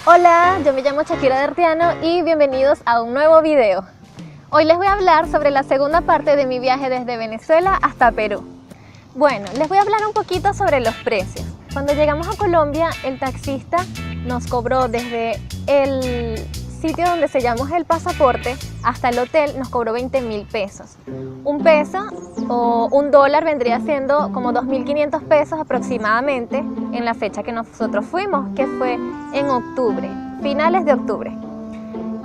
Hola, yo me llamo Shakira Dertiano y bienvenidos a un nuevo video. Hoy les voy a hablar sobre la segunda parte de mi viaje desde Venezuela hasta Perú. Bueno, les voy a hablar un poquito sobre los precios. Cuando llegamos a Colombia, el taxista nos cobró desde el sitio donde sellamos el pasaporte hasta el hotel, nos cobró 20.000 pesos. Un peso o $1 vendría siendo como 2.500 pesos aproximadamente en la fecha que nosotros fuimos, que fue en octubre, finales de octubre.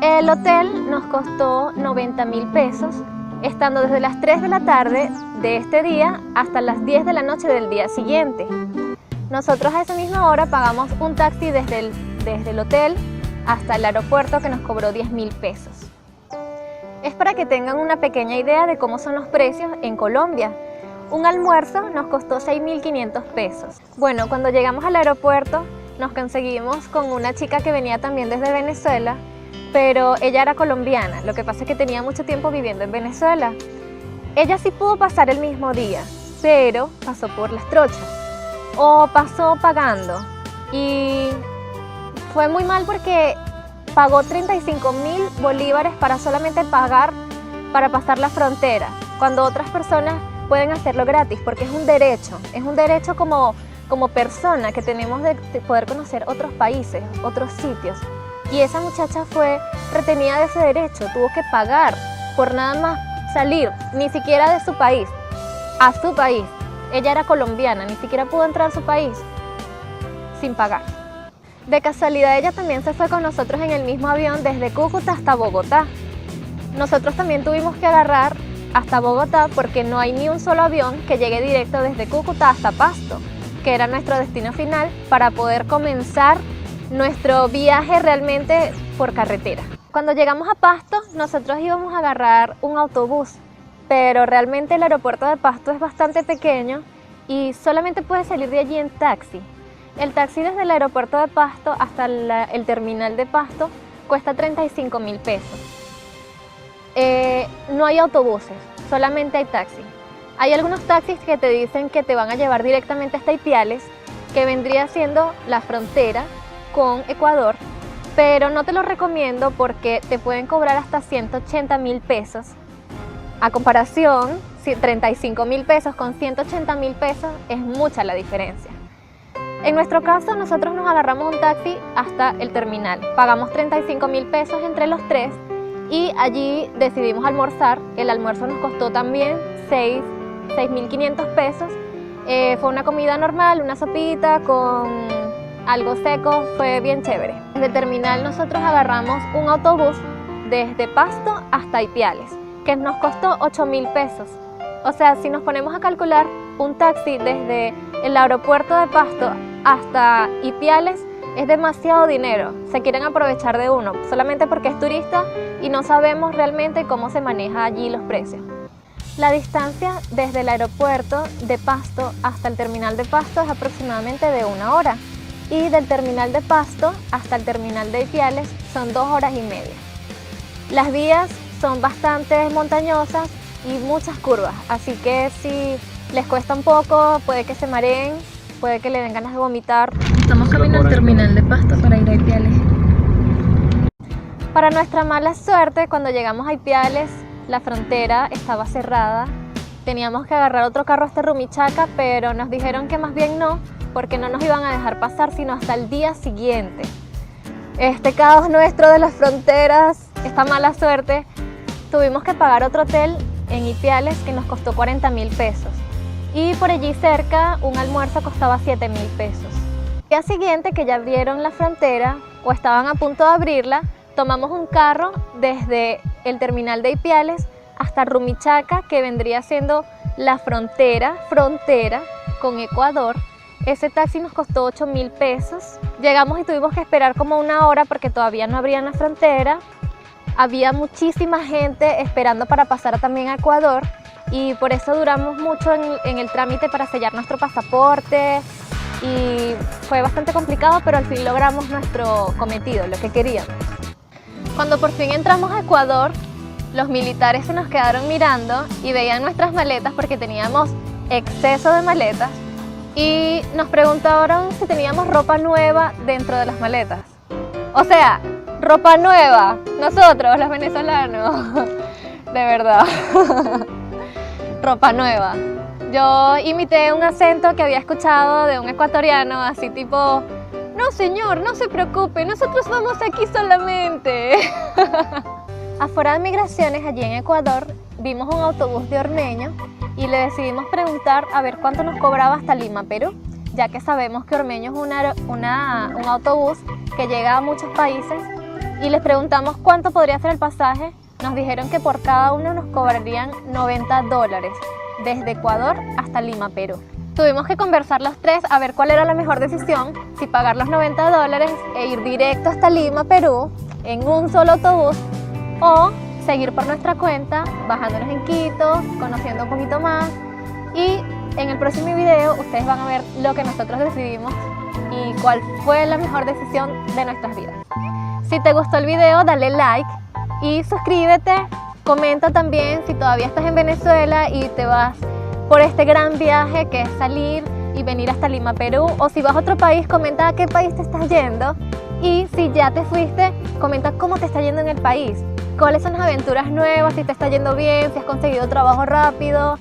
El hotel nos costó 90.000 pesos, estando desde las 3 de la tarde de este día hasta las 10 de la noche del día siguiente. Nosotros a esa misma hora pagamos un taxi desde el hotel hasta el aeropuerto, que nos cobró 10.000 pesos. Es para que tengan una pequeña idea de cómo son los precios en Colombia. Un almuerzo nos costó 6.500 pesos. Bueno, cuando llegamos al aeropuerto nos conseguimos con una chica que venía también desde Venezuela, pero ella era colombiana. Lo que pasa es que tenía mucho tiempo viviendo en Venezuela. Ella sí pudo pasar el mismo día, pero pasó por las trochas o pasó pagando, y fue muy mal porque pagó 35.000 bolívares para solamente pagar para pasar la frontera, cuando otras personas pueden hacerlo gratis, porque es un derecho como persona que tenemos de poder conocer otros países, otros sitios. Y esa muchacha fue retenida de ese derecho, tuvo que pagar por nada más salir, ni siquiera de su país, a su país. Ella era colombiana, ni siquiera pudo entrar a su país sin pagar. De casualidad, ella también se fue con nosotros en el mismo avión desde Cúcuta hasta Bogotá. Nosotros también tuvimos que agarrar hasta Bogotá porque no hay ni un solo avión que llegue directo desde Cúcuta hasta Pasto, que era nuestro destino final, para poder comenzar nuestro viaje realmente por carretera. Cuando llegamos a Pasto, nosotros íbamos a agarrar un autobús, pero realmente el aeropuerto de Pasto es bastante pequeño y solamente puedes salir de allí en taxi. El taxi desde el aeropuerto de Pasto hasta el terminal de Pasto cuesta 35.000 pesos. No hay autobuses, solamente hay taxis. Hay algunos taxis que te dicen que te van a llevar directamente hasta Ipiales, que vendría siendo la frontera con Ecuador, pero no te lo recomiendo porque te pueden cobrar hasta 180.000 pesos. A comparación, 35.000 pesos con 180.000 pesos es mucha la diferencia. En nuestro caso, nosotros nos agarramos un taxi hasta el terminal. Pagamos 35.000 pesos entre los tres y allí decidimos almorzar. El almuerzo nos costó también 6.500 pesos. Fue una comida normal, una sopita con algo seco, fue bien chévere. Desde el terminal nosotros agarramos un autobús desde Pasto hasta Ipiales, que nos costó 8.000 pesos. O sea, si nos ponemos a calcular, un taxi desde el aeropuerto de Pasto hasta Ipiales es demasiado dinero. Se quieren aprovechar de uno solamente porque es turista y no sabemos realmente cómo se maneja allí los precios. La distancia desde el aeropuerto de Pasto hasta el terminal de Pasto es aproximadamente de 1 hora, y del terminal de Pasto hasta el terminal de Ipiales son 2 horas y media. Las vías son bastante montañosas y muchas curvas, así que si les cuesta un poco, puede que se mareen, puede que le den ganas de vomitar. Estamos camino al terminal de Pasto para ir a Ipiales. Para nuestra mala suerte, cuando llegamos a Ipiales, la frontera estaba cerrada. Teníamos que agarrar otro carro hasta Rumichaca, pero nos dijeron que más bien no, porque no nos iban a dejar pasar sino hasta el día siguiente. Este caos nuestro de las fronteras, esta mala suerte, tuvimos que pagar otro hotel en Ipiales que nos costó 40.000 pesos. Y por allí cerca un almuerzo costaba 7.000 pesos. El día siguiente, que ya abrieron la frontera o estaban a punto de abrirla, tomamos un carro desde el terminal de Ipiales hasta Rumichaca, que vendría siendo la frontera con Ecuador. Ese taxi nos costó 8.000 pesos. Llegamos y tuvimos que esperar como 1 hora porque todavía no abrían la frontera. Había muchísima gente esperando para pasar también a Ecuador, y por eso duramos mucho en el trámite para sellar nuestro pasaporte y fue bastante complicado, pero al fin logramos nuestro cometido, lo que queríamos. Cuando por fin entramos a Ecuador, los militares se nos quedaron mirando y veían nuestras maletas porque teníamos exceso de maletas y nos preguntaron si teníamos ropa nueva dentro de las maletas. O sea, ropa nueva, nosotros los venezolanos, de verdad, ropa nueva. Yo imité un acento que había escuchado de un ecuatoriano, así tipo, no señor, no se preocupe, nosotros vamos aquí solamente. Afuera de migraciones, allí en Ecuador, vimos un autobús de Ormeño y le decidimos preguntar a ver cuánto nos cobraba hasta Lima, Perú, ya que sabemos que Ormeño es un autobús que llega a muchos países, y les preguntamos cuánto podría ser el pasaje. Nos dijeron que por cada uno nos cobrarían $90 desde Ecuador hasta Lima, Perú. Tuvimos que conversar los tres a ver cuál era la mejor decisión, si pagar los $90 e ir directo hasta Lima, Perú, en un solo autobús, o seguir por nuestra cuenta, bajándonos en Quito, conociendo un poquito más, y en el próximo video ustedes van a ver lo que nosotros decidimos y cuál fue la mejor decisión de nuestras vidas. Si te gustó el video, dale like y suscríbete. Comenta también si todavía estás en Venezuela y te vas por este gran viaje que es salir y venir hasta Lima, Perú, o si vas a otro país, comenta a qué país te estás yendo, y si ya te fuiste, comenta cómo te está yendo en el país, cuáles son las aventuras nuevas, si te está yendo bien, si has conseguido trabajo rápido.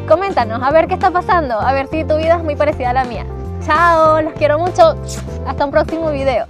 Coméntanos a ver qué está pasando, a ver si tu vida es muy parecida a la mía. Chao, los quiero mucho, hasta un próximo video.